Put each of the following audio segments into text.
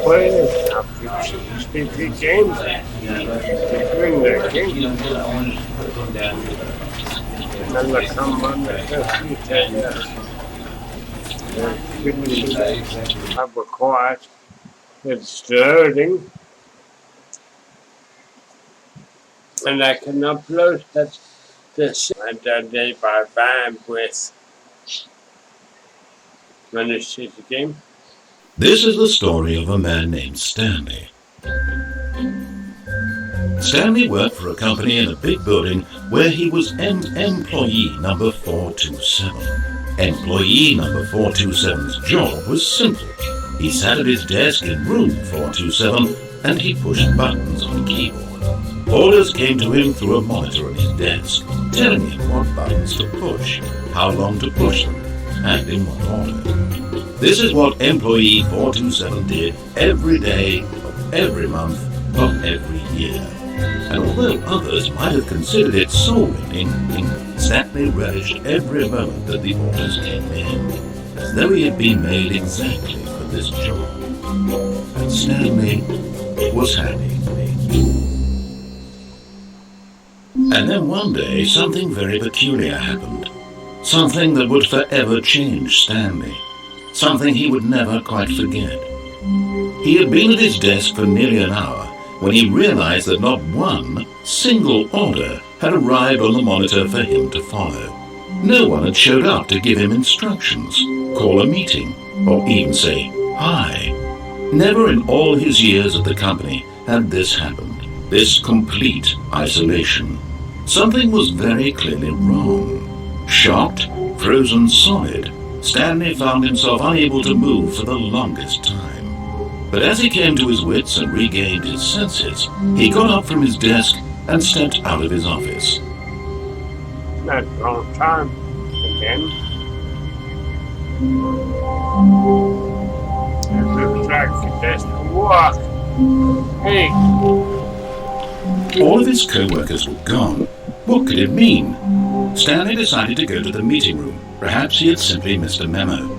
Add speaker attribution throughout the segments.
Speaker 1: players now, sleepy games. During the game, and they come on the have a quiet. It's loading, and I can upload this day by bandwidth. Manage to the game.
Speaker 2: This is the story of a man named Stanley. Stanley worked for a company in a big building where he was employee number 427. Employee number 427's job was simple. He sat at his desk in room 427 and he pushed buttons on a keyboard. Orders came to him through a monitor on his desk, telling him what buttons to push, how long to push them, and in what order. This is what employee 427 did every day of every month of every year. And although others might have considered it soul-winning, Stanley relished every moment that the orders came in, as though he had been made exactly for this job. And Stanley was happy. And then one day, something very peculiar happened. Something that would forever change Stanley. Something he would never quite forget. He had been at his desk for nearly an hour when he realized that not one single order had arrived on the monitor for him to follow. No one had showed up to give him instructions, call a meeting, or even say hi. Never in all his years at the company had this happened, this complete isolation. Something was very clearly wrong. Shocked, frozen solid, Stanley found himself unable to move for the longest time. But as he came to his wits and regained his senses, he got up from his desk and stepped out of his office.
Speaker 1: Not a long time again. It looks like he just walk. Hey.
Speaker 2: All of his co-workers were gone. What could it mean? Stanley decided to go to the meeting room. Perhaps he had simply missed a memo.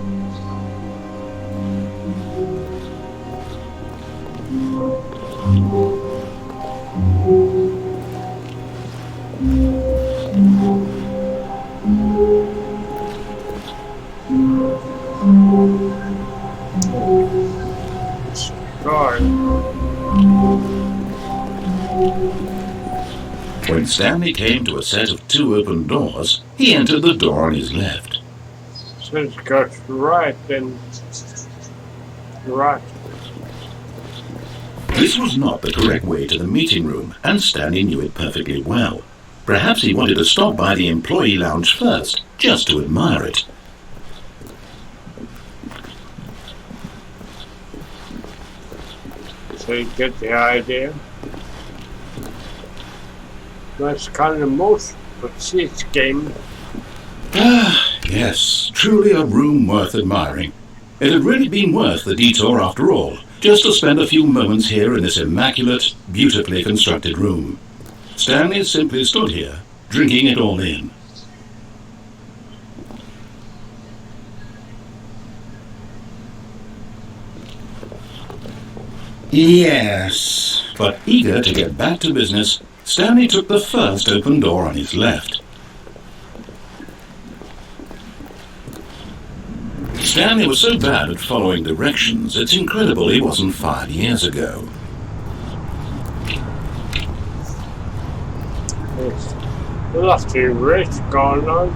Speaker 2: When Stanley came to a set of two open doors, he entered the door on his left.
Speaker 1: So it's got right and right.
Speaker 2: This was not the correct way to the meeting room, and Stanley knew it perfectly well. Perhaps he wanted to stop by the employee lounge first, just to admire it.
Speaker 1: So you get the idea. That's kind of most precise game.
Speaker 2: Ah, yes, truly a room worth admiring. It had really been worth the detour after all, just to spend a few moments here in this immaculate, beautifully constructed room. Stanley simply stood here, drinking it all in. Yes, but eager to get back to business, Stanley took the first open door on his left. Stanley was so bad at following directions, it's incredible he wasn't fired years ago.
Speaker 1: Yes. Lofty rich going on.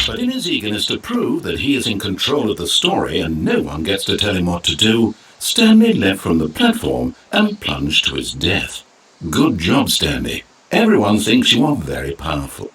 Speaker 2: But in his eagerness to prove that he is in control of the story and no one gets to tell him what to do, Stanley leapt from the platform and plunged to his death. Good job, Stanley. Everyone thinks you are very powerful.